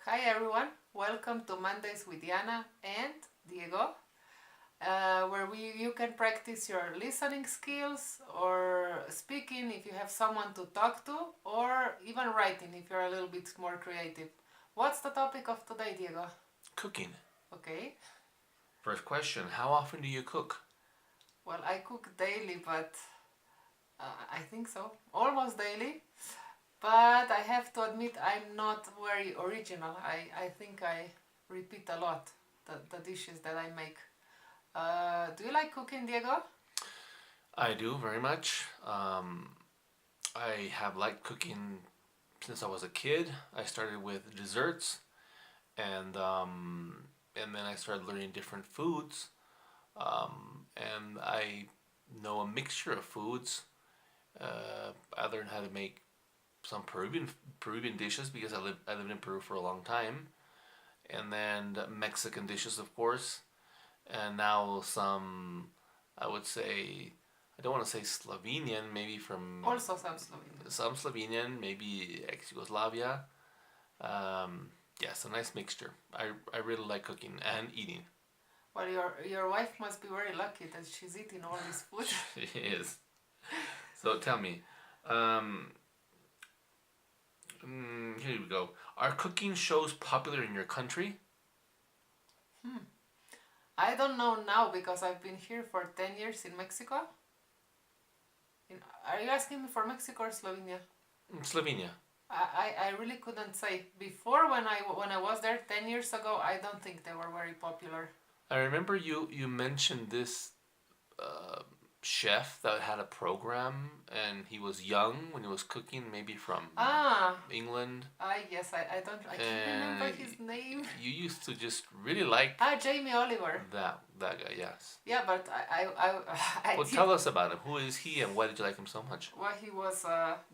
Hi everyone, welcome to Mondays with Yana and Diego, where you can practice your listening skills or speaking if you have someone to talk to, or even writing if you're a little bit more creative. What's the topic of today, Diego? Cooking. Okay, First question, how often do you cook? well, I cook daily, but I think so, almost daily. But I have to admit, I'm not very original. I think I repeat a lot the dishes that I make. Do you like cooking, Diego? I do very much. I have liked cooking since I was a kid. I started with desserts, and and then I started learning different foods. And I know a mixture of foods. I learned how to make some Peruvian dishes because I lived in Peru for a long time, and then Mexican dishes, of course, and now some, I would say, I don't want to say Slovenian, maybe from Also some Slovenian. some Slovenian, maybe ex Yugoslavia. Yes, a nice mixture. I really like cooking and eating. Well, your wife must be very lucky that she's eating all this food. It is. So tell me, um, here we go. Are cooking shows popular in your country? I don't know now because I've been here for 10 years in Mexico. Are you asking me for Mexico or Slovenia? Slovenia. I really couldn't say. Before, when I was there 10 years ago, I don't think they were very popular. I remember you mentioned this uh, chef that had a program, and he was young when he was cooking, maybe from Ah, England. yes, I can't remember And his name. you used to just really like Jamie Oliver. that guy. Yes. Yeah, but I Well, did. tell us about him. Who is he, and why did you like him so much? Well, he was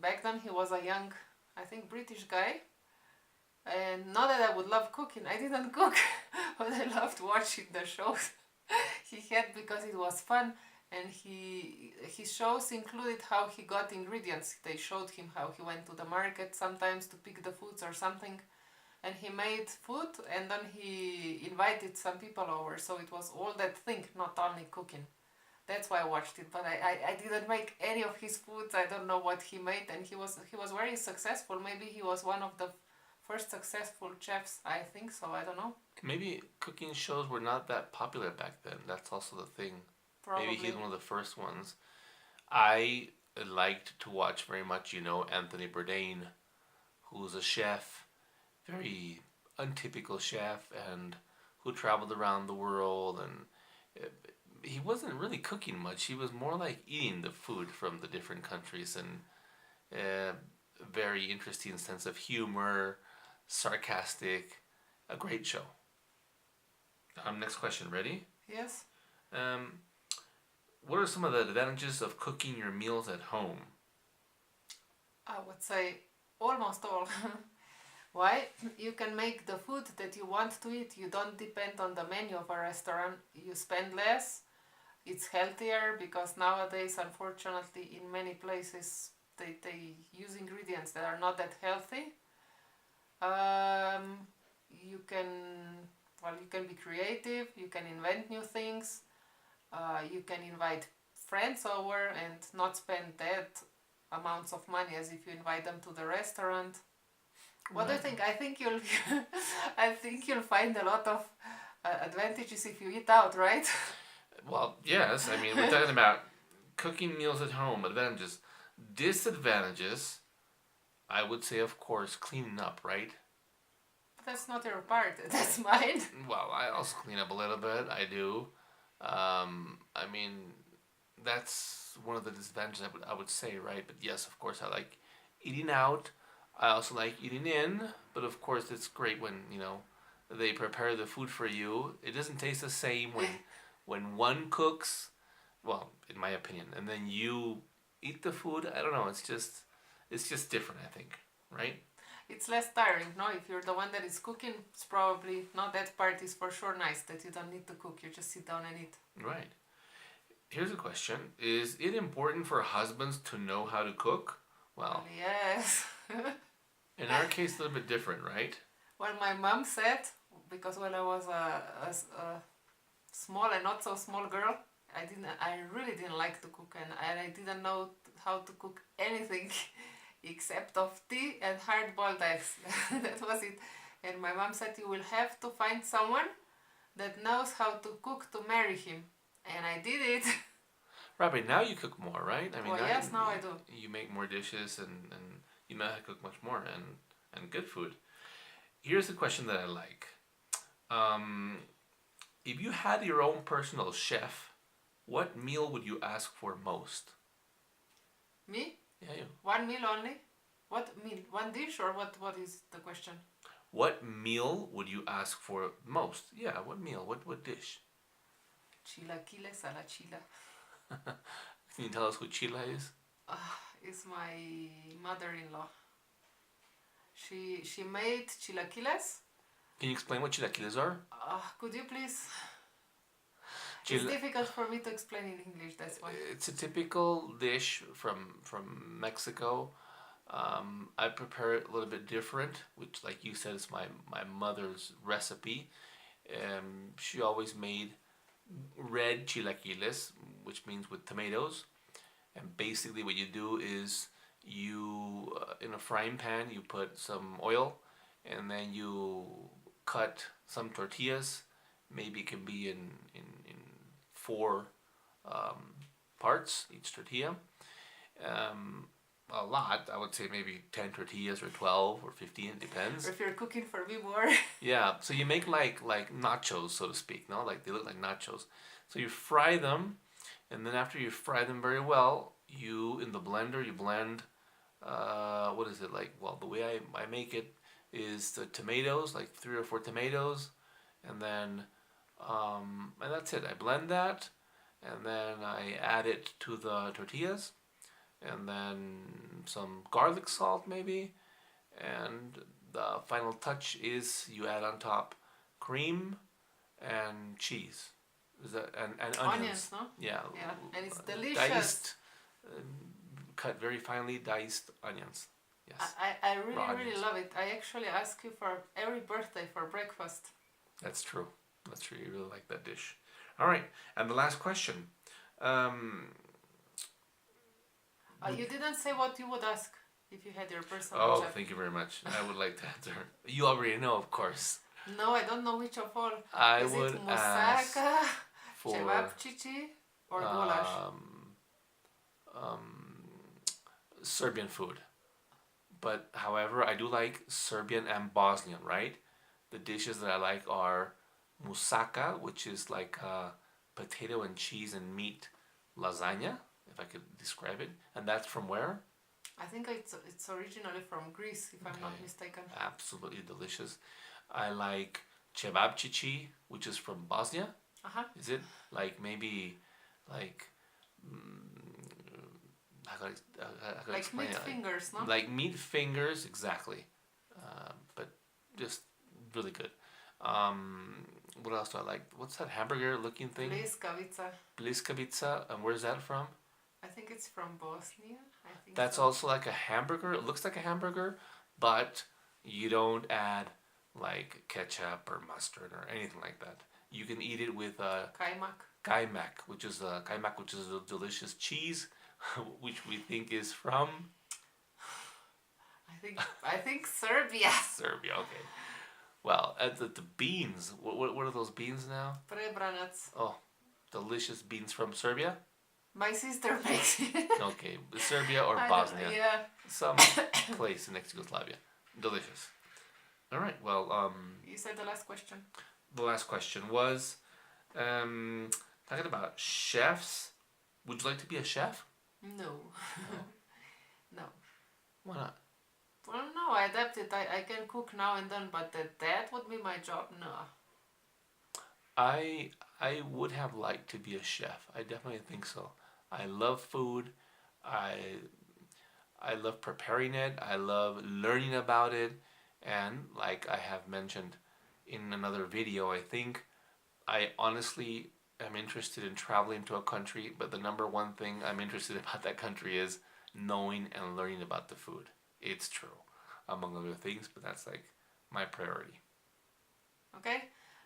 back then. He was a young, I think, British guy, and not that I would love cooking. I didn't cook, but I loved watching the shows he had because it was fun. And his shows included how he got ingredients. They showed him how he went to the market sometimes to pick the foods or something, and he made food, and then he invited some people over. So it was all that thing, not only cooking. That's why I watched it, but I didn't make any of his foods. I don't know what he made, and he was very successful. Maybe he was one of the first successful chefs. I think so. I don't know. Maybe cooking shows were not that popular back then. That's also the thing. Probably. Maybe he's one of the first ones. I liked to watch very much, Anthony Bourdain, who's a chef, very untypical chef, and who traveled around the world. And he wasn't really cooking much. He was more like eating the food from the different countries, and uh, very interesting sense of humor, sarcastic, a great show. Next question, ready? Yes. Um, what are some of the advantages of cooking your meals at home? I would say almost all. Why? You can make the food that you want to eat. You don't depend on the menu of a restaurant. You spend less. It's healthier because nowadays, unfortunately, in many places, they use ingredients that are not that healthy. You can, well, you can be creative. You can invent new things. You can invite friends over and not spend that amounts of money as if you invite them to the restaurant. What do you think? I think you'll, I think you'll find a lot of advantages if you eat out, right? Well, yes. I mean, we're talking about cooking meals at home. Advantages, disadvantages. I would say, of course, cleaning up. Right. That's not your part. That's mine. Well, I also clean up a little bit. I do. I mean, that's one of the disadvantages I would say, right? But yes, of course, I like eating out. I also like eating in, but of course, it's great when they prepare the food for you. It doesn't taste the same when one cooks, well, in my opinion, and then you eat the food. I don't know. It's just different. I think, right? It's less tiring, no? If you're the one that is cooking, it's probably not that part is for sure nice that you don't need to cook. You just sit down and eat. Right. Here's a question: is it important for husbands to know how to cook? Well, Yes. in our case, a little bit different, right? Well, my mom said, because when I was a small and not so small girl, I really didn't like to cook, and I didn't know how to cook anything except of tea and hard-boiled eggs. That was it. And my mom said you will have to find someone that knows how to cook to marry him. And I did it. Right, but now you cook more, right? I mean, Well, yes, now I do. You make more dishes and you know how to cook much more and good food. Here's a question that I like. Um, if you had your own personal chef, what meal would you ask for most? Me? Yeah, you. One meal only? What meal? One dish or what is the question? What meal would you ask for most? Yeah, what meal? What dish? Chilaquiles a la chila. Can you tell us who Chila is? It's my mother-in-law. She made chilaquiles. Can you explain what chilaquiles are? Could you please? It's difficult for me to explain in English, that's why. It's a typical dish from Mexico. I prepare it a little bit different, which, like you said, is my mother's recipe. She always made red chilaquiles, which means with tomatoes. And basically, what you do is you, in a frying pan, you put some oil, and then you cut some tortillas. Maybe it can be in four parts, each tortilla. A lot, I would say maybe 10 tortillas or 12 or 15, it depends. Or if you're cooking for me more. Yeah, so you make like nachos, so to speak, no? Like they look like nachos. So you fry them, and then after you fry them very well, you, in the blender, you blend, what is it like? Well, the way I make it is the tomatoes, like 3 or 4 tomatoes, and then, and that's it. I blend that, and then I add it to the tortillas, and then some garlic salt maybe, and the final touch is you add on top cream and cheese. Is that and onions? No? Yeah. Yeah, and it's delicious. Diced, cut very finely diced onions. Yes. I really love it. I actually ask you for every birthday for breakfast. That's true. That's true. You really like that dish. All right, and the last question. You didn't say what you would ask if you had your personal chef. Thank you very much. I would like to answer. You already know, of course. No, I don't know which of all. Is it moussaka, cevapcici, or goulash? Serbian food. But however, I do like Serbian and Bosnian, right? The dishes that I like are moussaka, which is like potato and cheese and meat lasagna, if I could describe it. And that's from where? I think it's originally from Greece, if I'm not mistaken. Absolutely delicious. I like cevapcici, which is from Bosnia. Is it like maybe like how could I like explain meat it? Fingers, no? Like meat fingers, exactly. But just really good. What else do I like? What's that hamburger looking thing? Bliskavica. Bliskavica, and where's that from? I think it's from Bosnia. That's also like a hamburger. It looks like a hamburger, but you don't add like ketchup or mustard or anything like that. You can eat it with kaimak, which is a delicious cheese, which we think is from. I think Serbia. Serbia, okay. Well, the beans. What are those beans now? Prebranac. Oh, delicious beans from Serbia. My sister makes it. Okay, Serbia or Bosnia. Yeah. Some place in ex-Yugoslavia. Delicious. All right, well... you said the last question. The last question was, talking about chefs. Would you like to be a chef? No. No. Why not? Well, no, I adapted. I can cook now and then, but that would be my job? No. I would have liked to be a chef. I definitely think so. I love food. I love preparing it. I love learning about it. And like I have mentioned in another video, I think I honestly am interested in traveling to a country, but the number one thing I'm interested about that country is knowing and learning about the food. It's true, among other things, but that's like my priority. Okay,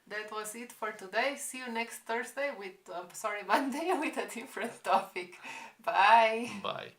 that was it for today. See you next Thursday with, Monday with a different topic. Bye. Bye.